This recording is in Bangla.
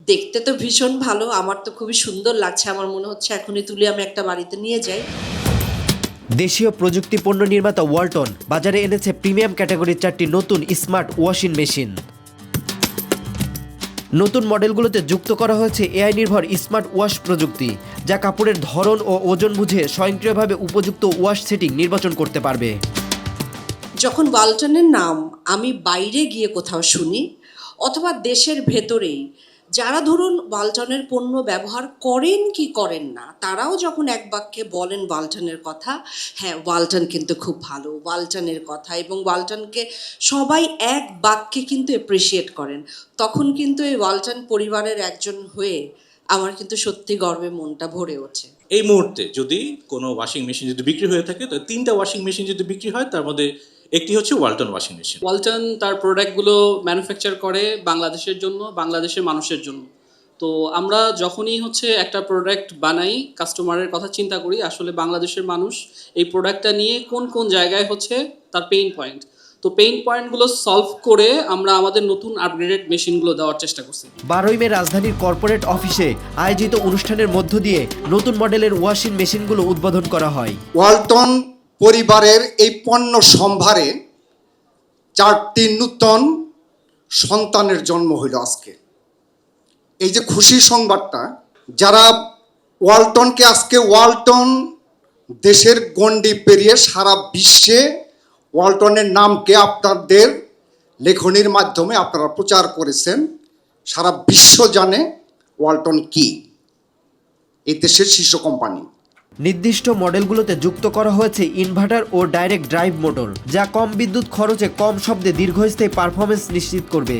দেখতে তো ভীষণ ভালো, আমার তো খুবই সুন্দর লাগছে। আমার মনে হচ্ছে এখনই তুলে আমি একটা বাড়িতে নিয়ে যাই। দেশীয় প্রযুক্তি পণ্য নির্মাতা ওয়ালটন বাজারে এনেছে প্রিমিয়াম ক্যাটাগরির 4টি নতুন স্মার্ট ওয়াশিং মেশিন। নতুন মডেলগুলোতে যুক্ত করা হয়েছে এআই নির্ভর স্মার্ট ওয়াশ প্রযুক্তি, যা কাপড়ের ধরন ও ওজন বুঝে স্বয়ংক্রিয়ভাবে উপযুক্ত ওয়াশ সেটিং নির্বাচন করতে পারবে। যখন ওয়ালটনের নাম আমি বাইরে গিয়ে কোথাও শুনি অথবা দেশের ভেতরেই যারা ধরুন ওয়ালটনের পণ্য ব্যবহার করেন কি করেন না, তারাও যখন এক বাক্যে বলেন ওয়ালটনের কথা, হ্যাঁ ওয়ালটন কিন্তু খুব ভালো, ওয়ালটনের কথা, এবং ওয়ালটনকে সবাই এক বাক্যে কিন্তু অ্যাপ্রিসিয়েট করেন, তখন কিন্তু এই ওয়ালটন পরিবারের একজন হয়ে আমার কিন্তু সত্যি গর্বে মনটা ভরে ওঠে। এই মুহূর্তে যদি কোনো ওয়াশিং মেশিন যদি বিক্রি হয়ে থাকে, তো 3টা ওয়াশিং মেশিন যদি বিক্রি হয়, তার মধ্যে একটি হচ্ছে ওয়ালটন ওয়াশিং মেশিন। ওয়ালটন তার প্রোডাক্টগুলো ম্যানুফ্যাকচার করে বাংলাদেশের জন্য, বাংলাদেশের মানুষের জন্য। তো আমরা যখনই একটা প্রোডাক্ট বানাই, কাস্টমারের কথা চিন্তা করি আসলে বাংলাদেশের মানুষ এই প্রোডাক্টটা নিয়ে কোন কোন জায়গায় তার পেইন পয়েন্ট। তো পেইন পয়েন্টগুলো সলভ করে আমরা আমাদের নতুন আপগ্রেডেড মেশিনগুলো দেওয়ার চেষ্টা করছি। 12ই মে রাজধানীর কর্পোরেট অফিসে আয়োজিত অনুষ্ঠানের মধ্য দিয়ে নতুন মডেলের ওয়াশিং মেশিনগুলো উদ্বোধন করা হয়। ওয়ালটন পরিবারের এই পণ্য সম্ভারে 4টি নূতন সন্তানের জন্ম হইল আজকে। এই যে খুশি সংবাদটা, যারা ওয়ালটনকে আজকে ওয়ালটন দেশের গণ্ডি পেরিয়ে সারা বিশ্বে ওয়ালটনের নামকে আপনাদের লেখনীর মাধ্যমে আপনারা প্রচার করেছেন, সারা বিশ্ব জানে ওয়ালটন কি, এই দেশের শীর্ষ কোম্পানি। নির্দিষ্ট মডেলগুলোতে যুক্ত করা হয়েছে ইনভার্টার ও ডাইরেক্ট ড্রাইভ মোটর, যা কম বিদ্যুৎ খরচে কম শব্দে দীর্ঘস্থায়ী পারফরমেন্স নিশ্চিত করবে।